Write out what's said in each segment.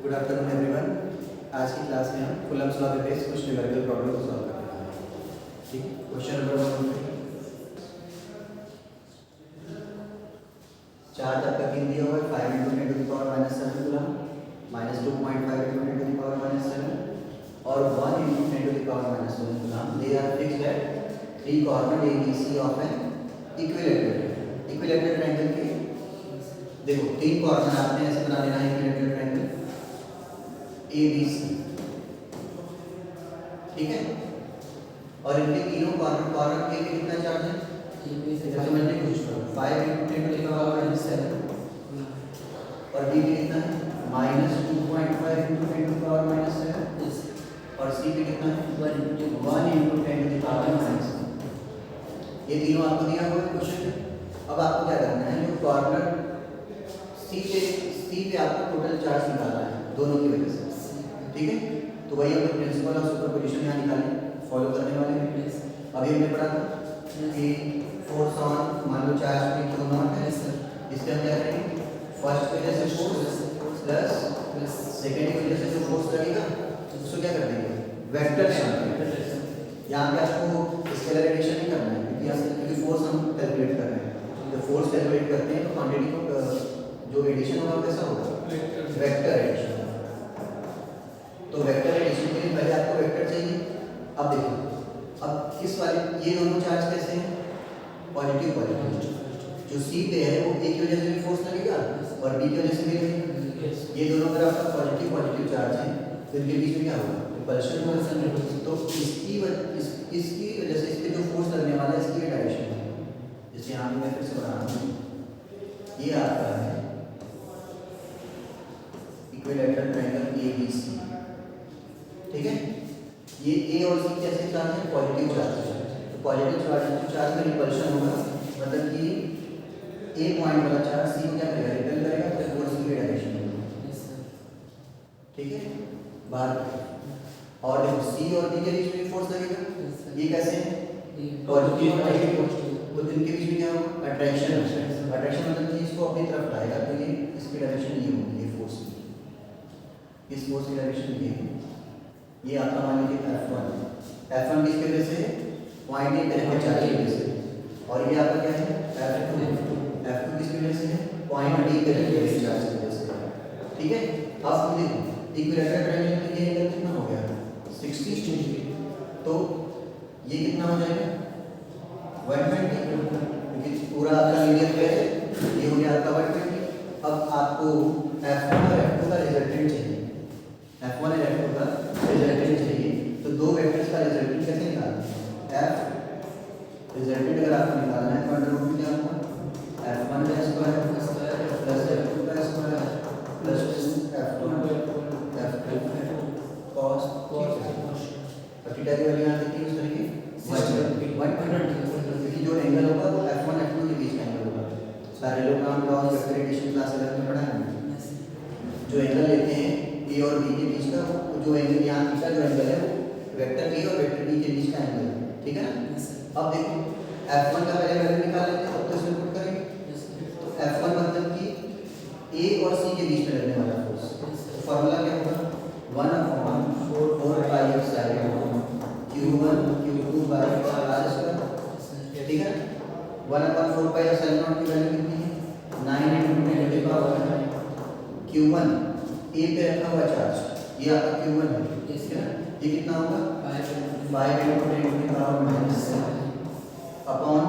Good afternoon everyone. आज की class में हम कूलम्ब्स लॉ पे बेस्ड कुछ न्यूमेरिकल प्रॉब्लम को सॉल्व करने वाले हैं। ठीक, क्वेश्चन नंबर 1 चार्ज आपका किन दिया हुआ है 5 × 10⁻⁷ कूलम माइनस 2.5 × 10⁻⁷ और 1 × 10⁻⁷ coulomb. They are fixed at 3 corner ABC of an equilateral triangle के। देखो 3 कॉर्नर आपने ऐसे बना लेना है इक्विलैटरल ट्रायंगल ABC, ठीक है। और इनके तीनों कॉर्नर के लिए कितना चार्ज है? समझने की कोशिश करो। 5 × 10⁻⁷ और B पे कितना है? -2.5 × 10⁻⁷ और C पे कितना है? 1 × 10⁻⁷। ये तीनों आपको दिया हुआ है क्वेश्चन में। अब आपको क्या करना है, जो कॉर्नर C पे आपको टोटल चार्ज निकालना है दोनों की वजह से, ठीक है। तो वही हम प्रिंसिपल ऑफ सुपरपोजिशन यहाँ निकालें, फॉलो करने वाले हैं। अभी हमने पढ़ा था कि फोर्स ऑन, मान लो चार्ज पे Q0 है, इसके हम क्या करेंगे, फर्स्ट की वजह से फोर्स प्लस सेकेंड की वजह से जो फोर्स लगेगा उसको क्या कर देंगे, वेक्टर से। यहाँ पे आपको स्केलर एडिशन नहीं करना है क्योंकि फोर्स हम कैलकुलेट कर रहे हैं। जब फोर्स कैलकुलेट करते हैं तो क्वांटिटी को जो एडिशन होगा कैसा होगा, वेक्टर एडिशन। तो वेक्टर एडिशन के लिए पहले आपको वेक्टर चाहिए। अब देखो, अब किस वाले, ये दोनों चार्ज कैसे हैं, पॉजिटिव। जो C पे है वो A की वजह से भी फोर्स लगेगा और B की वजह से भी लगेगा। ये दोनों अगर आपका पॉजिटिव चार्ज है तो इनके बीच में क्या होगा, रिपल्शन होगा। तो इसकी वजह से इस पे जो फोर्स लगने वाला है इसकी डायरेक्शन है। जैसे यहाँ पे मैं फिर से बना रहा हूँ, ये आपका है इक्विलैटरल ट्रायंगल ABC, ठीक है। ये A और C कैसे चार्ज है, पॉजिटिव चार्ज है। तो पॉजिटिव चार्ज में रिपल्शन होगा, मतलब कि A पॉइंट वाला चार्ज C को क्या करेगा, रिपेल करेगा, तो फोर्स की डायरेक्शन होगी, ठीक है, बाहर। और देखो C और B के बीच में फोर्स लगेगा, ये कैसे है, पॉजिटिव। तो इनके बीच में क्या होगा, अट्रैक्शन मतलब कि इसको अपनी तरफ लाएगा, तो ये इसकी डायरेक्शन ये होगी, ये फोर्स की, इस फोर्स की डायरेक्शन ये है। ये आपका मान लीजिए F1 किसकी वजह से, पॉइंट ए पे रखे चार्ज की वजह से। और ये आपका क्या है, F2 किसकी वजह से है, पॉइंट डी पे रखे चार्ज की वजह से, ठीक है। अब देखो इक्विलैटरल ट्रायंगल के लिए एंगल कितना हो गया, 60 डिग्री। तो ये कितना हो जाएगा, 120, क्योंकि पूरा आपका लीनियर पे है, ये हो गया आपका 120। अब आपको F1 और F2 का रिजल्टेंट चाहिए, F1 और F2 का रिजल्टेंट चाहिए। तो दो वेक्टर्स का रिजल्टेंट कैसे निकालना है, F रिजल्टेंट अगर आपको निकालना है तो अंडर रूट में क्या होगा, F1 का स्क्वायर प्लस F2 का square plus F2 cos theta की वैल्यू यहाँ कितनी यूज करेंगे, 120, क्योंकि जो एंगल होगा वो F1 F2 के बीच का एंगल होगा। Parallelogram law vector addition class 11 में पढ़ा है। जो एंगल लेते हैं A और B के बीच का, जो एंगल यहाँ थीटा जो एंगल है वो वेक्टर A और वेक्टर B के बीच का एंगल है, ठीक है ना। अब देखो F1 का पहले वैल्यू निकाल लेते हैं, तब तो इसमें पुट करेंगे। तो F1 मतलब कि A और C के बीच में लगने वाला फोर्स। तो फार्मूला क्या होगा, 1/4πε Q1 Q2/r², ठीक है। 1/4πε0 की वैल्यू कितनी है, 9 × 10⁻⁹ Q1 A पे रखा हुआ चार्ज, ये आपका Q1 है, ठीक है ना। ये कितना होगा, 5 × 10⁻⁷ अपॉन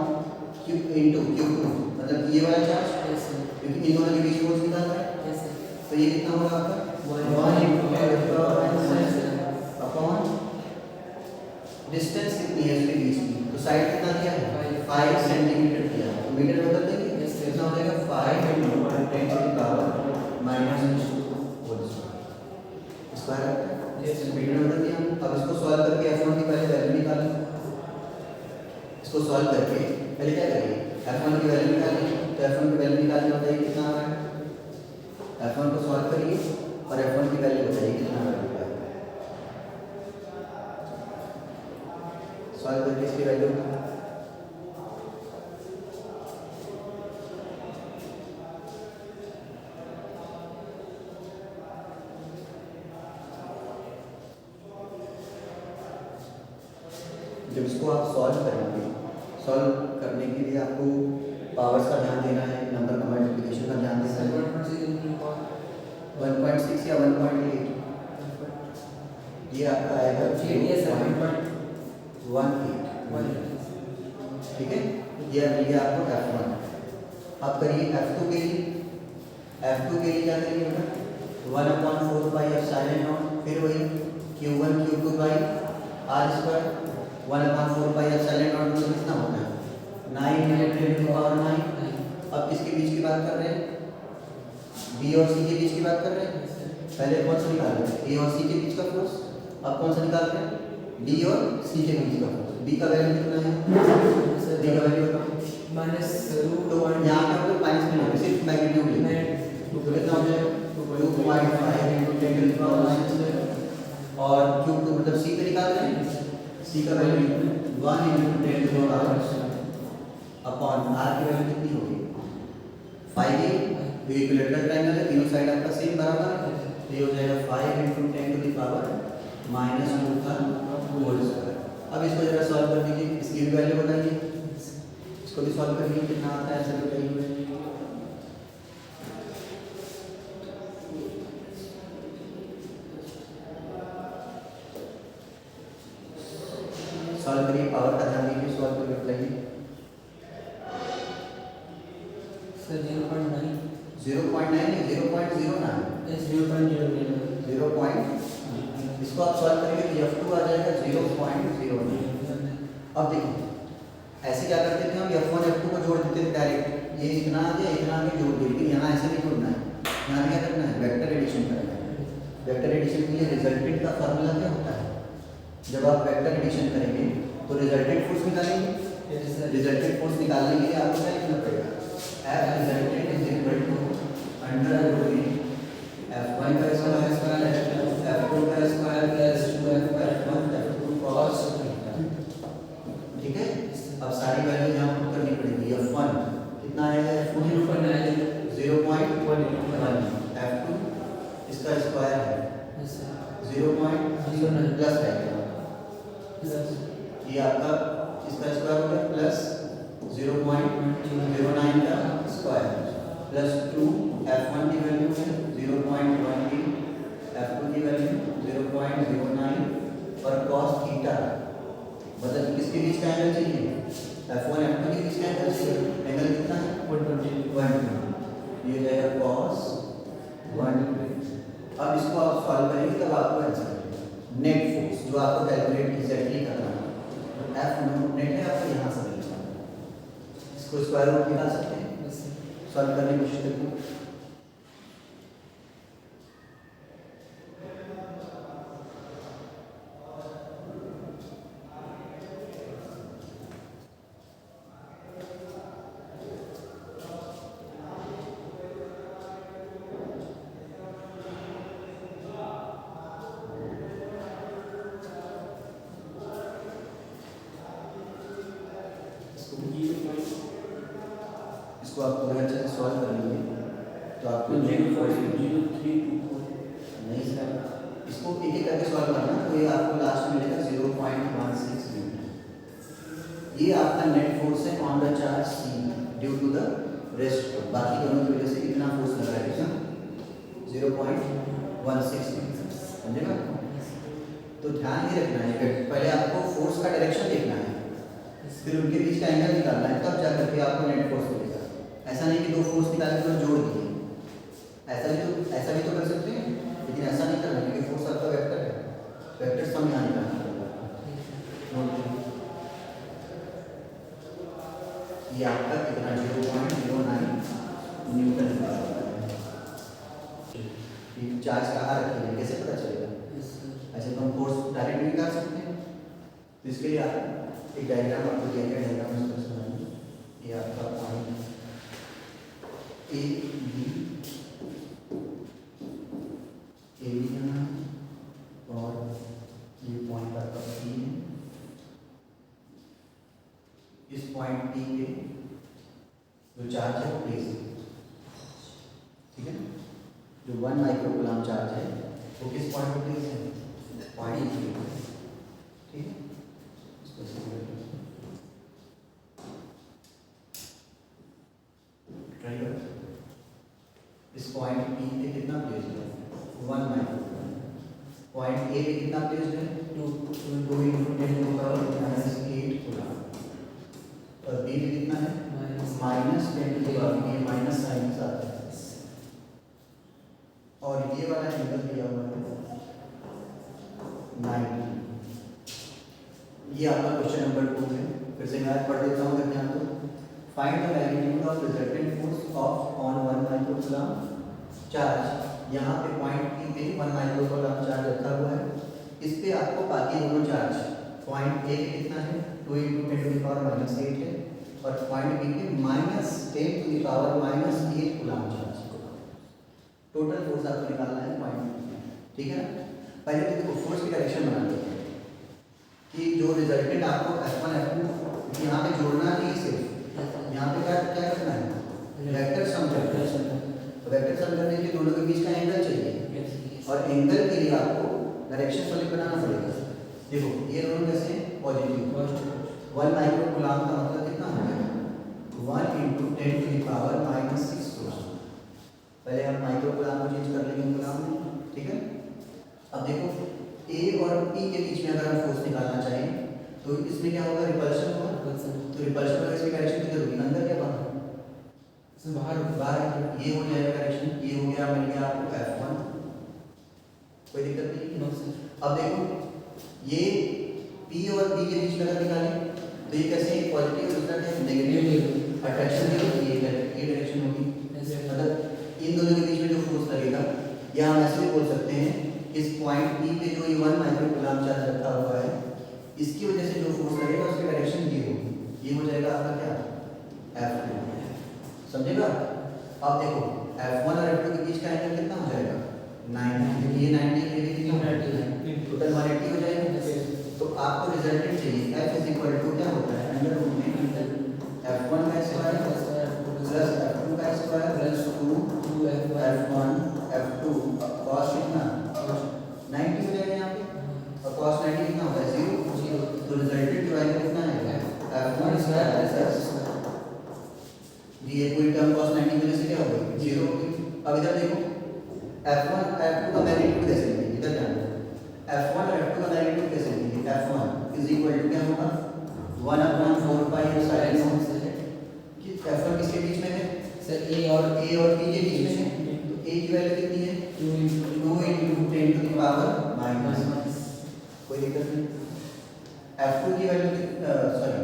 Q इंटू Q2, मतलब ये वाला चार्ज, क्योंकि इन दोनों के बीच फोर्स निकाल रहा है। तो ये कितना होगा आपका 1 × 10⁻⁷ अपॉन डिस्टेंस कितनी है इसके बीच की, तो साइड कितना दिया है, 5 सेंटीमीटर दिया है। तो मीटर बदल देंगे, कितना हो जाएगा, 5 × 10⁻⁻² स्क्वायर मीटर बदल दिया। अब इसको सॉल्व करके F1 की पहले वैल्यू निकालें। इसको सॉल्व करके पहले क्या करेंगे, F1 की वैल्यू निकालेंगे। तो F1 की वैल्यू निकालना बताइए कितना आ रहा है, F1 को सॉल्व करिए और F1 की वैल्यू बताइए कितना आ रहा है। सॉल्व करके इसकी वैल्यू इसको आप सॉल्व करेंगे। सॉल्व करने के लिए आपको पावर्स का ध्यान देना है, नंबर का मल्टीप्लिकेशन का ध्यान देना है। 1.6 या 1.8 ये आपका आएगा 0.18। ठीक है, ये मिल गया आपको F1। अब करिए F2 के लिए। F2 के लिए क्या करिए बेटा, 1/4 पाई एप्सिलॉन नॉट, फिर वही Q1 Q2 by R square. 1/4 pi epsilon not मतलब कितना होता है 9 × 10⁹। अब किसके बीच की बात कर रहे हैं, B और C के बीच की बात कर रहे हैं। पहले कौन सा निकाल रहे हैं, A और C के बीच का फोर्स। अब कौन सा निकाल रहे हैं, B और C के बीच का फोर्स। B का वैल्यू कितना है, B का वैल्यू बताओ -2। तो यहाँ पे आपको माइनस नहीं होगा, सिर्फ मैग्नीट्यूड लेना है। तो कितना हो जाएगा 2.5 × 10⁻⁻⁻। और Q2 मतलब C पे निकाल रहे हैं, C का वैल्यू 1 × 10⁻⁻। अपॉन R की वैल्यू कितनी होगी 5A। इक्विलेटरल ट्रायंगल है, तीनों साइड आपका सेम बराबर है, तो ये हो जाएगा 5 × 10⁻⁻² होल स्क्वायर। अब इसको जरा सॉल्व कर दीजिए, इसकी भी वैल्यू बताइए, इसको भी सॉल्व करिए, कितना आता है आंसर बताइए। सॉल्व करिए, पावर का ध्यान दीजिए, सॉल्व करके बताइए। सर 0.9 0.9 नहीं 0.09 0. इसको आप सॉल्व करेंगे तो F2 आ जाएगा 0.09। अब देखिए ऐसे क्या करते थे हम, F1 F2 को जोड़ देते थे डायरेक्ट, ये इतना आ गया इतना आगे जोड़ दिए, लेकिन यहाँ ऐसे नहीं जोड़ना है, यहाँ क्या करना है वेक्टर एडिशन करना है। वेक्टर एडिशन के लिए रिजल्टेंट का फार्मूला क्या होता है, जब आप वेक्टर एडिशन करेंगे तो रिजल्टेंट फोर्स निकालेंगे। रिजल्टेंट फोर्स निकालने के लिए आपको क्या लिखना पड़ेगा, F resultant is equal to √3 F1 का स्क्वायर F2 का square plus 2F F1 F2 cos θ। ठीक है, अब सारी वैल्यू यहाँ पुट करनी पड़ेगी। F1 कितना आएगा, F1 0.1, F2 इसका स्क्वायर है 0.09 प्लस आएगा, ये आपका इसका स्क्वायर हो गया प्लस 0.09 का स्क्वायर प्लस 2 F1 की वैल्यू है 0.13, F2 की वैल्यू 0.09 और cos थीटा मतलब किसके बीच का एंगल चाहिए, F1 F2 के बीच का एंगल चाहिए। एंगल कितना है 120, ये जाएगा cos 120। अब इसको आप सॉल्व करेंगे तब आपको आंसर नेट फोर्स जो आपको कैलकुलेट एग्जैक्टली करना है, F नेट है आपको यहाँ से मिलेगा। इसको स्क्वायर रूट निकाल सकते हैं, सॉल्व करने की कोशिश करिए। इसको आप पूरा अच्छे से सॉल्व कर लीजिए तो आपको नहीं सर, इसको एक एक करके सॉल्व करना, तो ये आपको लास्ट में मिलेगा 0.16 न्यूटन। ये आपका नेट फोर्स है on the charge C due to the rest. बाकी दोनों की वजह से कितना फोर्स लग रहा है, 0.16 न्यूटन, समझेगा। तो ध्यान ये रखना है, पहले आपको फोर्स का डायरेक्शन देखना है, फिर उनके बीच का एंगल निकालना है, तब जाकर के आपको नेट फोर्स मिलेगा। ऐसा नहीं कि दो फोर्स निकाल के जोड़ दिए, ऐसा भी तो कर सकते हैं, लेकिन ऐसा नहीं करना क्योंकि फोर्स आपका वेक्टर है, वेक्टर सम यहाँ निकालना पड़ेगा। ये आपका कितना 0.09 न्यूटन निकाला है। चार्ज कहाँ रखेंगे कैसे पता चलेगा, ऐसे तो हम फोर्स डायरेक्ट निकाल सकते हैं। तो इसके लिए आप एक डायग्राम आपको दिया गया, डायग्राम इसको समझिए। ये आपका पॉइंट ए बी यहाँ और ये पॉइंट आपका सी है। इस पॉइंट टी पे जो चार्ज है वो प्लेस है, ठीक है। जो 1 माइक्रोकूलम चार्ज है वो किस पॉइंट पे प्लेस है, पॉइंट टी, ठीक है। इसको पॉइंट पी पे कितना प्लेस है 1 माइक्रोकूलम, पॉइंट ए पे कितना प्लेस है 2 × 10⁻⁻8 कूलम, और बी पे कितना है -10⁻⁻, ये माइनस साइन के साथ है, और ये वाला एंगल दिया हुआ है 90। ये आपका क्वेश्चन नंबर 2 है। फिर से मैं पढ़ देता हूँ, ध्यान दो। Find the magnitude of resultant force of on 1 microcoulomb charge. यहाँ पे पॉइंट पी पे 1 माइक्रोकूलम चार्ज रखा हुआ है, इस पे आपको बाकी दोनों चार्ज पॉइंट ए पे कितना है 2 × 10⁻⁻8 है, और पॉइंट बी पे -10⁻⁻8 कूलम चार्ज। टोटल फोर्स आपको निकालना है पॉइंट, ठीक है ना। पहले तो देखो फोर्स की डायरेक्शन बना लेते हैं कि जो रिजल्टेंट आपको F1 F2 यहाँ पे जोड़ना नहीं, सिर्फ यहाँ पे क्या क्या करना है वेक्टर सम करना है। तो वेक्टर सम करने के लिए दोनों के बीच का एंगल चाहिए, और एंगल के लिए आपको डायरेक्शन सॉलिड बनाना पड़ेगा। देखो ये दोनों कैसे हैं पॉजिटिव, 1 माइक्रोकूलम का मतलब कितना हो गया 1 × 10⁻⁻6 कूलम। पहले हम माइक्रोकूलम को चेंज कर लेंगे कूलम में, ठीक है। अब देखो ए और पी के बीच में अगर हम फोर्स निकालना चाहें तो इसमें क्या होगा रिपल्शन होगा, तो रिपल्शन का इसकी डायरेक्शन किधर होगी अंदर या बाहर, बाहर। ये हो जाएगा डायरेक्शन, ये हो गया मिल गया आपको F1, कोई दिक्कत नहीं। अब देखो ये P और P के बीच में अगर निकालें तो ये कैसे पॉजिटिव दूसरा क्या नेगेटिव अट्रैक्शन की ये डायरेक्शन होगी, मतलब इन दोनों के बीच में जो फोर्स लगेगा, या हम ऐसे भी बोल सकते हैं इस पॉइंट P पे जो ये 1 माइक्रोकूलम चार्ज रखा हुआ है, इसकी वजह से जो फोर्स लगेगा उसकी डायरेक्शन ये होगी, ये हो जाएगा आपका क्या F2, समझेगा। अब देखो F1 और F2 के बीच का एंगल कितना हो जाएगा 90, ये 90 ये कितना 90, टोटल 180 हो जाएगा। तो आपको रिजल्टेंट चाहिए F क्या होता है अंडर रूट में F1 का स्क्वायर प्लस F2 का square plus 2 F1 F2 cos कितना 90 हो जाएगा यहाँ पे, और cos 90 कितना होता है 0, तो रिजल्टेंट जो आएगा कितना है F1 स्क्वायर प्लस ये पूरी टर्म cos 90 की वजह से क्या हो गई 0 होगी। अब इधर देखो F1 F2 का मैग्नीट्यूड कैसे लिखेंगे, इधर ध्यान दो, F1 और F2 का मैग्नीट्यूड कैसे लिखेंगे, F1 इज इक्वल टू क्या होगा 1/4 कि F1 किसके बीच में है सर A और P के बीच में है, तो A की वैल्यू कितनी है 2 × 10⁻⁻, कोई दिक्कत नहीं। F2 की वैल्यू सॉरी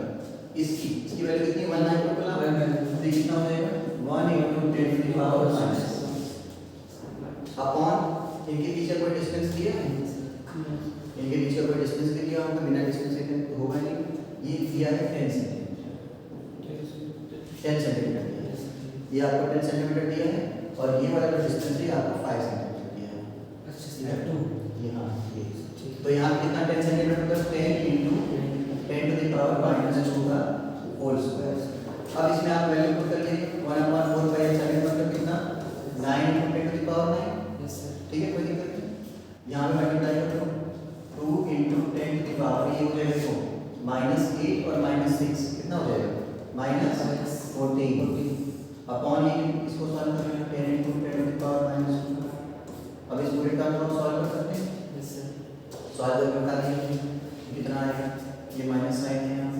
इसकी वैल्यू कितनी 1 माइक्रोकूलम, तो कितना हो जाएगा 1 × 10⁻⁻, अपॉन इनके बीच का कोई डिस्टेंस दिया है, इनके बीच का कोई डिस्टेंस भी दिया होगा, बिना डिस्टेंस के तो होगा नहीं, ये दिया है 10 सेंटीमीटर दिया है, ये आपको 10 सेंटीमीटर दिया है, और ये वाला जो डिस्टेंस है आपको 5 सेंटीमीटर दिया है। अच्छा F2 ये हाँ ये, तो यहाँ कितना 10 सेंटीमीटर प्लस 10 × 10⁻⁻² का होल स्क्वायर। अब इसमें आप वैल्यू पुट कर लीजिए 1/4 मतलब कितना 9 × 10⁻⁹, ठीक है कोई दिक्कत नहीं। यहाँ पे मल्टीप्लाई कर दो 2 × 10⁻, ये हो जाएगा देखो -8 और -6 कितना हो जाएगा -14 अपॉन ये इसको सॉल्व कर लेना 10 × 10⁻²। अब इस पूरे टर्म को सॉल्व कर सकते हैं, सॉल्व करके बता दीजिए कितना आएगा, ये माइनस साइन है यहाँ,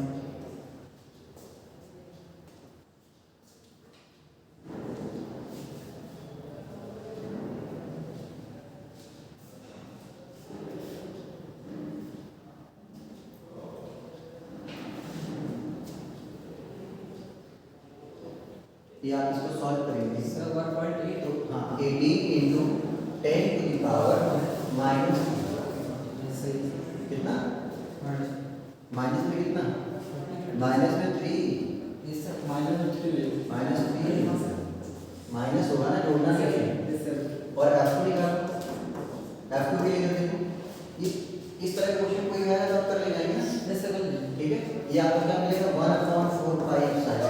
ये आप इसको सॉल्व करेंगे सर 1.8 तो हाँ 18 × 10⁻⁻, कितना माइनस में कितना माइनस में 3 माइनस होगा ना, जोड़ना नहीं है। और F2 निकालो, F2 के लिए देखो इस तरह का क्वेश्चन कोई है तो आप कर ले जाएंगे ना, ठीक है। ये आपको क्या मिलेगा 1/4 sin,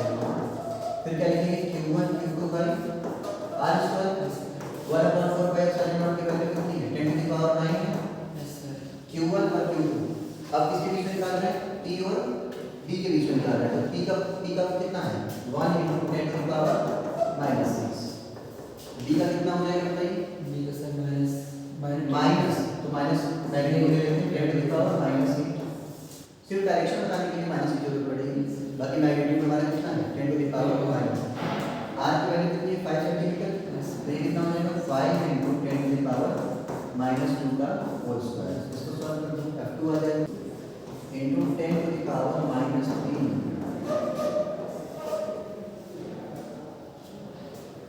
फिर क्या लिखेंगे Q1 Q2 R square 1/4 sin की वैल्यू कितनी है 10⁻⁹ है Q1 और Q2। अब किसके बीच में निकाल रहे हैं P और B के बीच में निकाल रहे हैं, तो P का कितना है 1 × 10⁻⁻6, डी का कितना हो जाएगा बताइए? बी का सर माइनस माइनस, तो माइनस नेगेटिव ले लेते हैं, 10 टू द पावर माइनस 8। सिर्फ डायरेक्शन बताने के लिए माइनस की जरूरत पड़ेगी, बाकी मैग्नीट्यूड हमारा कितना है 10 to the power minus. R की वैल्यू कितनी है 5 सेंटीमीटर, तो ये कितना हो जाएगा 5 into 10 to the power minus 2 का होल स्क्वायर। इसको सॉल्व कर दो, F2 आ जाएगा into 10 to the power minus 3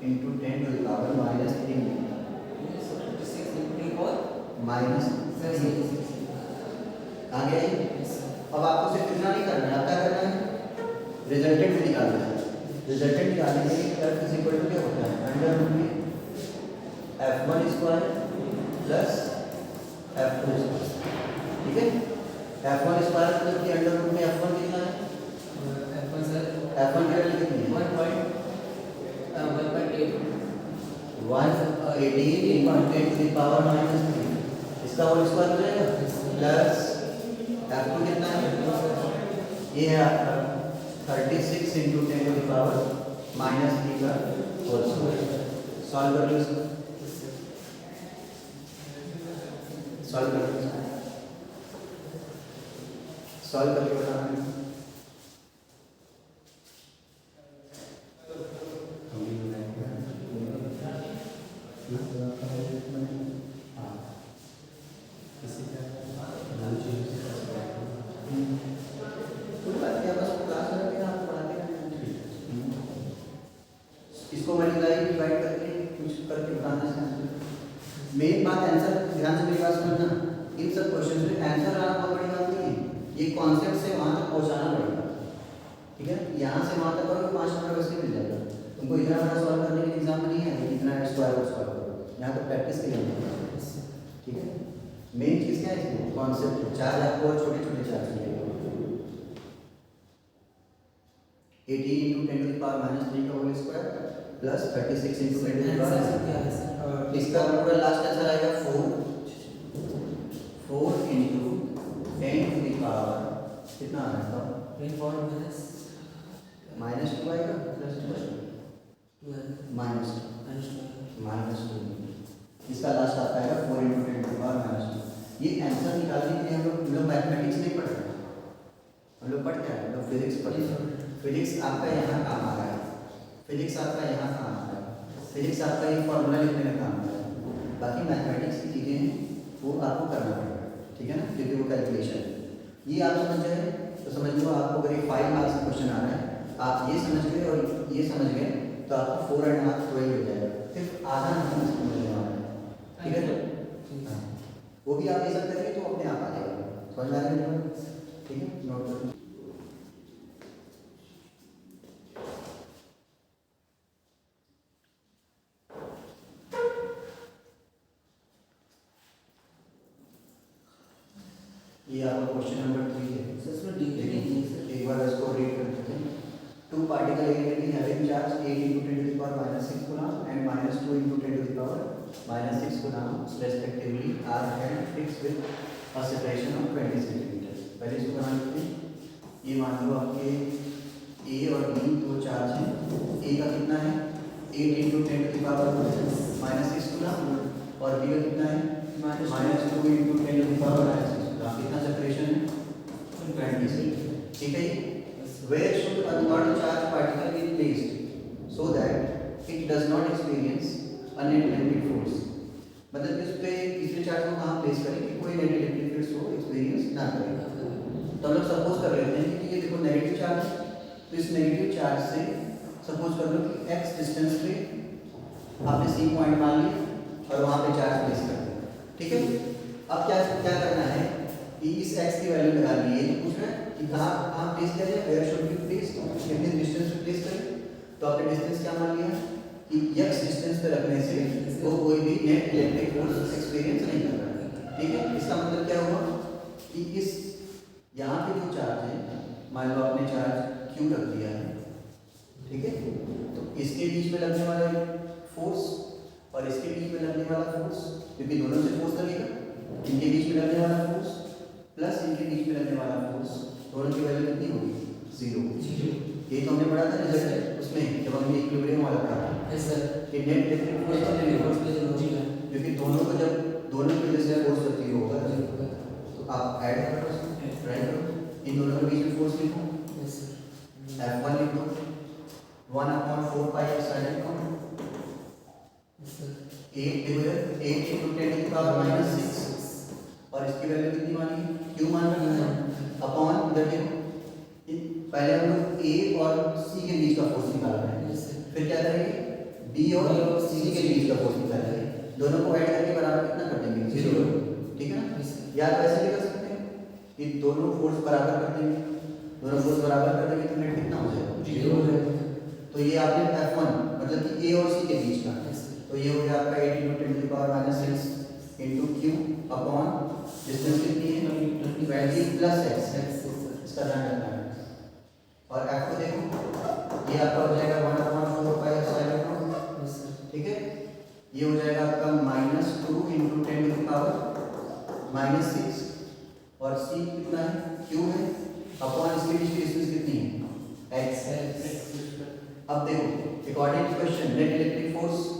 into 10 to the power minus 3 minus आ गया ये। अब आपको सिर्फ इतना नहीं करना है, अब क्या करना है रिजल्टेंट भी निकालना है। रिजल्टेंट निकालने के लिए F इज इक्वल टू क्या होता है अंडर रूट में F1 square plus F2 square, ठीक है। F1 स्क्वायर मतलब कि अंडर रूट में F1 कितना है, F1 सर F1 की वैल्यू कितनी है 118 into 10 to the power minus 3, इसका होल स्क्वायर हो जाएगा प्लस F2 कितना है, ये है आपका 36 into 10 to the power minus 3 का होल स्क्वायर। सॉल्व कर लो इसको, सॉल्व कर लो, सॉल्व करके बताना। इसको मल्टीप्लाई डिवाइड करके कुछ करके बताना है। मेन बात आंसर ध्यान से मेरी बात समझना, इन सब क्वेश्चंस में आंसर आना बहुत बड़ी बात नहीं है, ये कॉन्सेप्ट से वहाँ तक पहुँचाना पड़ेगा, ठीक है। यहाँ से वहाँ तक करोगे 5 नंबर वैसे मिल जाएगा तुमको, इतना बड़ा सॉल्व करने के लिए एग्जाम में नहीं है इतना स्क्वायर रूट सॉल्व करो, यहाँ तो प्रैक्टिस के लिए है, ठीक है। मेन चीज़ क्या है कॉन्सेप्ट, चार्ज आपको और छोटे छोटे चार्ज मिलेगा। 18 into 10 to the power minus 3 का whole square plus 36 into 10 to the power, इसका पूरा लास्ट आंसर आएगा 4 इंटू 10 टू द पावर कितना आ रहा है माइनस 2 आएगा प्लस 2 माइनस 2, इसका लास्ट आता है 4 into 10 to the power minus 2। ये आंसर निकालने के लिए हम लोग मैथमेटिक्स नहीं पढ़ रहे हैं, हम लोग पढ़ क्या है, हम लोग फिजिक्स पढ़ रहे हैं। फिजिक्स आपका यहाँ काम आ रहा है, फिजिक्स आपका यहाँ काम आ रहा है, फिजिक्स आपका ये फॉर्मूला लिखने में काम आ रहा है, बाकी मैथमेटिक्स की चीज़ें हैं वो आपको करना पड़ेगा, ठीक है ना, क्योंकि वो कैलकुलेशन है। ये आप समझ जाए तो समझ लो आपको अगर एक 5 मार्क्स का क्वेश्चन आ रहा है, आप ये समझ गए और ये समझ गए तो आपको 4.5 वही हो जाएगा, सिर्फ आधा नंबर समझने वाला है, ठीक है। हाँ, वो भी आप ये सब करेंगे तो अपने आप आ जाएगा, समझ में आ रहा है, ठीक है। नोट कर ये आपका क्वेश्चन नंबर 3 है, एक बार इसको रीड कर देते हैं। 2 particle element having charge 8 into 10 to the power minus 6 coulomb and minus 2 into 10 to the power minus 6 coulomb respectively are held fixed with a separation of 20 centimeters। पहले इसको बना लेते हैं। ये मान लो आपके A और B दो चार्ज हैं, A का कितना है 8 into 10 to the power minus 6 coulomb और B का कितना है minus 2 into 10 to the power minus 6 coulomb। कितना सेपरेशन है 20 से, ठीक है। Where should a non-charged particle be placed so that it does not experience a net electric force? मतलब इस पे तीसरे चार्ज को कहाँ प्लेस करें कि कोई नेट इलेक्ट्रिक फील्ड को एक्सपीरियंस ना करे। तो हम लोग सपोज कर लेते हैं कि ये देखो नेगेटिव चार्ज है, तो इस नेगेटिव चार्ज से सपोज कर लो कि x डिस्टेंस पे आपने C पॉइंट मान लिया और वहाँ पे चार्ज प्लेस कर दिया, ठीक है। अब क्या क्या करना है कि इस x की वैल्यू लगा ली है, पूछ रहा है कि कहाँ प्लेस किया जाए, वेयर शुड बी प्लेस, कितने डिस्टेंस पे प्लेस करें। तो आपने डिस्टेंस क्या मान लिया कि x डिस्टेंस पे रखने से वो कोई भी नेट इलेक्ट्रिक फोर्स एक्सपीरियंस नहीं कर रहा है, ठीक है। इसका मतलब क्या हुआ कि इस यहाँ पे जो चार्ज है, मान लो आपने चार्ज Q रख दिया है, ठीक है, तो इसके बीच में लगने वाला फोर्स और इसके बीच में लगने वाला फोर्स, क्योंकि दोनों से फोर्स लगेगा, इनके बीच में लगने वाला फोर्स प्लस इनके बीच में लगने वाला फोर्स, दोनों की वैल्यू कितनी होगी 0। ये तो हमने पढ़ा था रिजल्ट उसमें जब हमने इक्विलिब्रियम वाला पढ़ा था यस सर कि नेट इलेक्ट्रिक फोर्स क्योंकि दोनों को जब दोनों की वजह से फोर्स होती होगा तो आप ऐड करो ट्राई करो इन दोनों के बीच में फोर्स लिखो यस सर F1 लिख दो 1/4 pi epsilon yes sir 8 divided 8 into 10 की पावर -6 और इसकी वैल्यू कितनी मानी क्यू मान रखना है अपॉन इधर देखो पहले हम लोग A और C के बीच का फोर्स निकाल रहे हैं यस सर फिर क्या करेंगे B और C के बीच का फोर्स निकालेंगे दोनों को ऐड करके बराबर कितना कर देंगे 0 ठीक है ना या तो ऐसे भी कर सकते हैं कि दोनों फोर्स बराबर कर देंगे दोनों फोर्स बराबर कर देंगे तो नेट कितना हो जाएगा 0 तो ये आपने F1 मतलब कि A और C के बीच का तो ये हो गया आपका 8 into 10 to the power -6 into Q upon distance कितनी है 20 प्लस x इसका ध्यान रखना है और F को देखो ये आपका हो जाएगा 1/4 पाई एप्सिलॉन ठीक है ये हो जाएगा आपका -2 into 10 to the power -6 और C कितना है Q है अपॉन इसके बीच की डिस्टेंस कितनी है x अब देखो according to question net electric force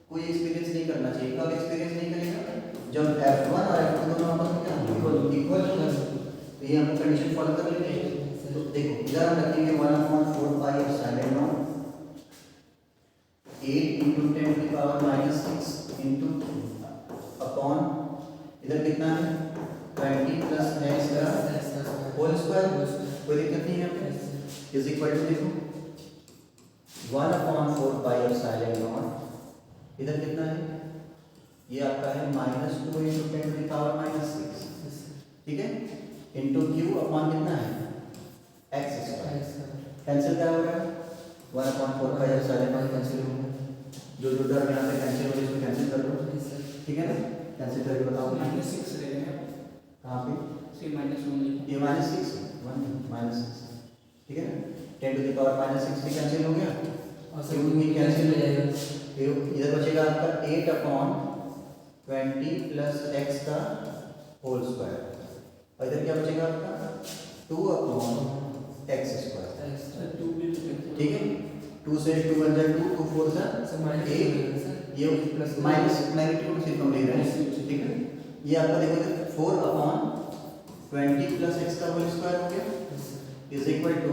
कोई एक्सपीरियंस नहीं करना चाहिए कब एक्सपीरियंस नहीं करेगा जब F1 और F2 दोनों आपस में क्या होंगे इक्वल तो ये हम कंडीशन फॉलो कर लेंगे तो देखो इधर हम रखेंगे 1/4 pi epsilon 8 into 10 to the power -6 into upon इधर कितना है 20 प्लस x का होल स्क्वायर कोई दिक्कत नहीं है इज इक्वल टू देखो 1/4 पाई एप्सिलॉन इधर कितना है ये आपका है -2 into 10 to the power -6 ठीक है into q अपॉन कितना है x स्क्वायर कैंसिल क्या हो रहा है 1/4 पाई एप्सिलॉन कैंसिल हो गया जो जो टर्म यहाँ पे कैंसिल हो रही है उसको कैंसिल कर दो ठीक है ना कैंसिल करके बताओ -6 रहेगा कहाँ पे से -1 ये -6 -6 ठीक है ना 10 to the power -6 भी कैंसिल हो गया और सब भी कैंसिल हो जाएगा इधर बचेगा आपका 8/20 प्लस x का होल स्क्वायर और इधर क्या बचेगा आपका 2/x स्क्वायर ठीक है 2 से 2 बन जाए 2 2 4 से 8 ये प्लस माइनस मैग्नीट्यूड सिर्फ हम ले रहे हैं ठीक है ये आपका देखो 4/20 प्लस x का होल स्क्वायर हो गया is equal to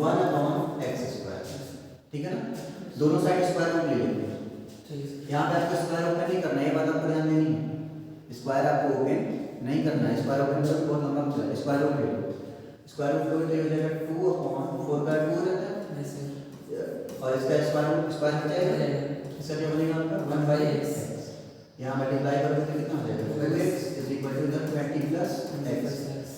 1/x square ठीक है ना दोनों साइड स्क्वायर रूट ले लेंगे यहाँ पे आपको स्क्वायर ओपन नहीं करना है ये बात आपको ध्यान देनी है स्क्वायर आपको ओपन नहीं करना है स्क्वायर ओपन तो बहुत लंबा चला स्क्वायर रूट ले लो स्क्वायर रूट लोगे तो ये हो जाएगा 2/4 का 2 रहता है और इसका स्क्वायर हो जाएगा इसका क्या बनेगा आपका 1/x यहाँ मल्टीप्लाई करोगे तो कितना हो जाएगा 2x is equal to 20 plus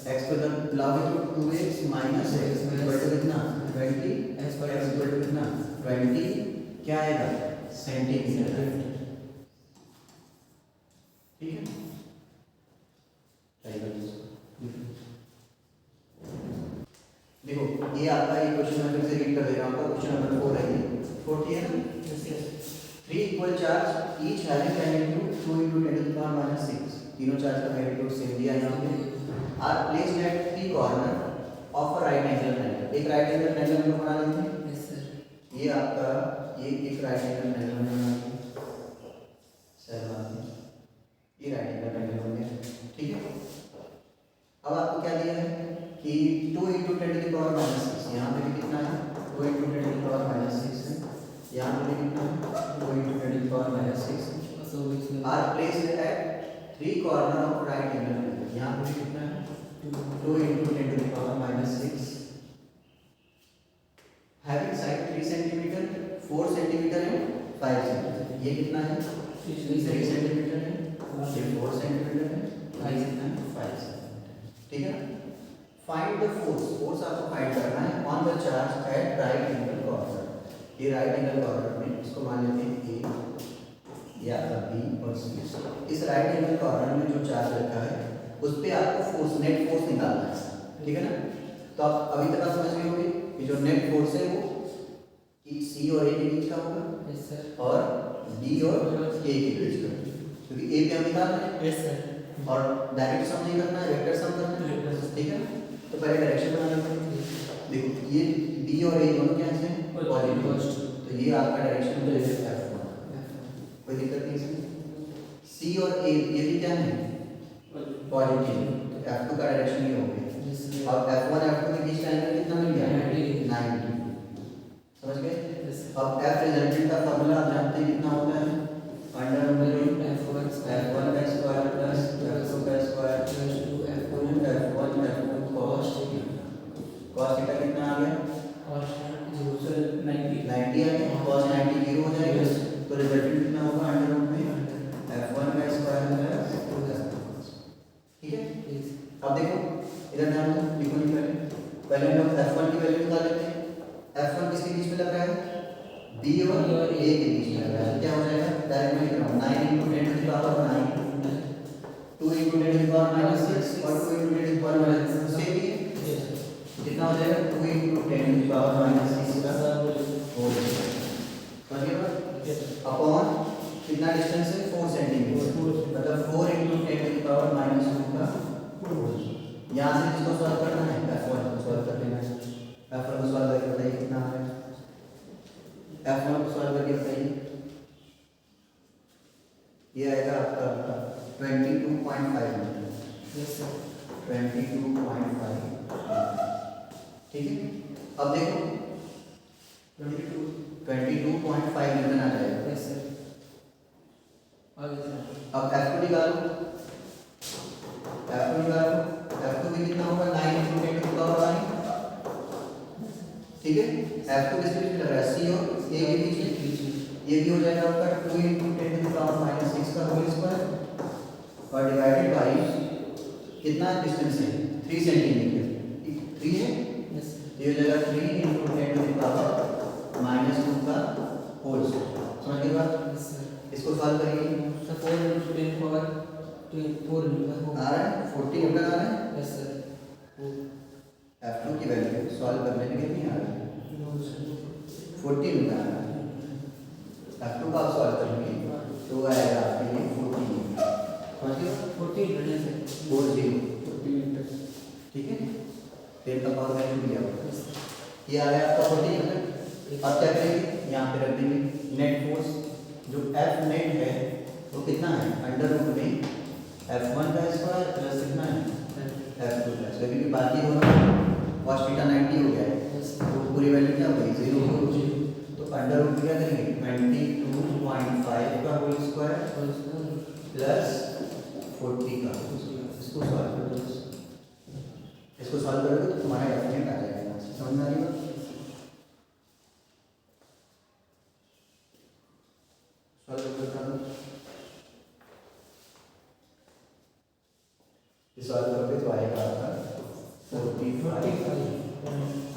x को जब लाओगे तो 2x minus x equal to कितना 20 x इक्वल टू कितना 20 क्या आएगा सेंटीमीटर ठीक है देखो ये आपका एक क्वेश्चन मैं फिर से रीड कर दे रहा हूँ क्वेश्चन नंबर 4 है ये 40 है ना 3 equal charge each having magnitude 2 into 10 to the power -6 तीनों चार्ज का मैग्नीट्यूड सेम दिया है यहाँ पे are placed at 3 corner of a right angle triangle एक राइट एंगल ट्रायंगल हम लोग बना लेते हैं ये आपका ये एक राइट एंगल ट्रायंगल बना लेते हैं सर बात है ये राइट एंगल ट्रायंगल बन गया ठीक है अब आपको क्या दिया है कि 2 into 10 to the power -6 यहाँ पे भी कितना है 2 into 10 to the power -6 है यहाँ पे भी कितना है 2 into 10 to the power -6 are placed at 3 corner of right angle triangle यहाँ पे भी कितना है 2 into 10 to the power -6 having side 3 centimetre 4 centimetre है 5 सेंटीमीटर ये कितना है 3 सेंटीमीटर है ये 4 सेंटीमीटर है ये कितना है 5 सेंटीमीटर ठीक है फाइंड द फोर्स आपको फाइंड करना है on the charge at right angle corner ये राइट एंगल कॉर्नर में इसको मान लेते हैं ए या बी और सी इस राइट एंगल कॉर्नर में जो चार्ज रखा है उस पे आपको फोर्स नेट फोर्स निकालना है ठीक है ना तो आप अभी तक आप समझ गए होंगे कि जो नेट फोर्स है वो सी और ए के बीच का होगा और डी और ए के बीच का क्योंकि ए पे हम निकाल रहे हैं और डायरेक्ट सम नहीं करना है वेक्टर सम करना है ठीक है तो पहले डायरेक्शन बना लेते हैं देखो ये बी और ए दोनों कैसे हैं पॉजिटिव, Positive. तो ये आपका डायरेक्शन हो जाएगा F1, कोई दिक्कत नहीं इसमें। सी और ए ये भी क्या है पॉजिटिव, तो F2 का डायरेक्शन ये हो गया। Yes, sir. अब F1 F2 के बीच का एंगल कितना मिल गया 90. 90, समझ गए। Yes, sir. अब F रिजल्टेंट का फॉर्मूला आप जानते हैं कितना होता है under root F1 square F1 का स्क्वायर प्लस F2 का square plus 2 root F1 F1 cos theta कितना आ गया cos 0 सर 90 90 आ गया, cos 90 0 हो जाएगा, Yes. तो रिजल्टेंट कितना होगा अंडर रूट में F1 का स्क्वायर प्लस, ठीक है। Yes. अब देखो इधर ध्यान दो, लिखो नहीं पहले हम लोग F1 की वैल्यू निकाल लेते हैं। F1 किसके बीच में लग रहा है B और A के बीच में लग रहा है, क्या हो जाएगा डायरेक्ट में लिख रहा हूँ 9 × 10 to the power 9 2 × 10 to the power -6 और 2 × 10 to the power -6 से भी Yes. कितना हो जाएगा 2 × 10 to the power -6 का होल समझिए बात Yes. अपॉन कितना डिस्टेंस है 4 सेंटीमीटर, मतलब 4 × 10 to the power -2 का होल। यहाँ से इसको सॉल्व करना है F1 को सॉल्व कर लेना है, F1 को सॉल्व करके बताइए कितना आ रहा है, F1 को सॉल्व करके बताइए ये आएगा आपका 22.5 मीटर, Yes, sir. 22.5, ठीक है। अब देखो 22.5 न्यूटन आ जाएगा। Yes, sir. आगे sir. अब F2 निकालो, F2 निकालो, F2 भी कितना होगा 9 × 10 to the power 9, ठीक है। F2 किसके बीच में लग रहा है C और A के बीच में, ये भी हो जाएगा आपका 2 × 10 to the power -6 का होल स्क्वायर और डिवाइडेड बाय कितना डिस्टेंस है 3 सेंटीमीटर, 3 है, Yes, sir. ये हो जाएगा 3 × 10 to the power -2 का होल स्क्वायर, समझ गए बात। Yes, sir. इसको सॉल्व करिए, So 4 into 10 power 24 into आ रहा है 40 न्यूटन आ रहा है। Yes, sir. F2 की वैल्यू सॉल्व करने में कितनी आ रही है No, sir. 40 न्यूटन आ रहा है। F2 का आप सॉल्व करेंगे तो आएगा आपके लिए 40 न्यूटन, समझ गए 14 yes, sir. 40, 40 मीटर ठीक है। 10 का पावर वैल्यू दिया हुआ Yes, sir. ये आ गया आपका 40 न्यूटन। अब क्या करेंगे यहाँ पे रख देंगे नेट फोर्स, जो F नेट है वो कितना है अंडर रूट में F1 का स्क्वायर प्लस कितना है F2 का स्क्वायर, क्योंकि बाकी दोनों cos थीटा 90 हो गया है Yes, sir. तो पूरी वैल्यू क्या हो गई 0 हो गई, 0. तो अंडर रूट क्या करेंगे 22.5 का होल स्क्वायर प्लस 40 का होल स्क्वायर, इसको सॉल्व कर दो, इसको सॉल्व करोगे तो तुम्हारा F नेट आ जाएगा यहाँ से, समझ में आ रही बात। सॉल्व करता हूँ, सॉल्व करोगे तो आएगा आपका 45 आ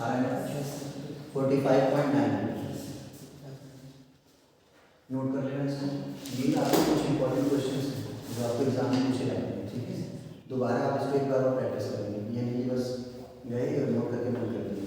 रहा है 45.9, नोट कर लेना इसको। ये आपके कुछ इंपॉर्टेंट क्वेश्चंस हैं जो आपको एग्जाम में पूछे जाएंगे, ठीक है। दोबारा आप इसको एक बार और प्रैक्टिस करेंगे, ये नहीं कि बस गए और नोट करके बंद कर दिए।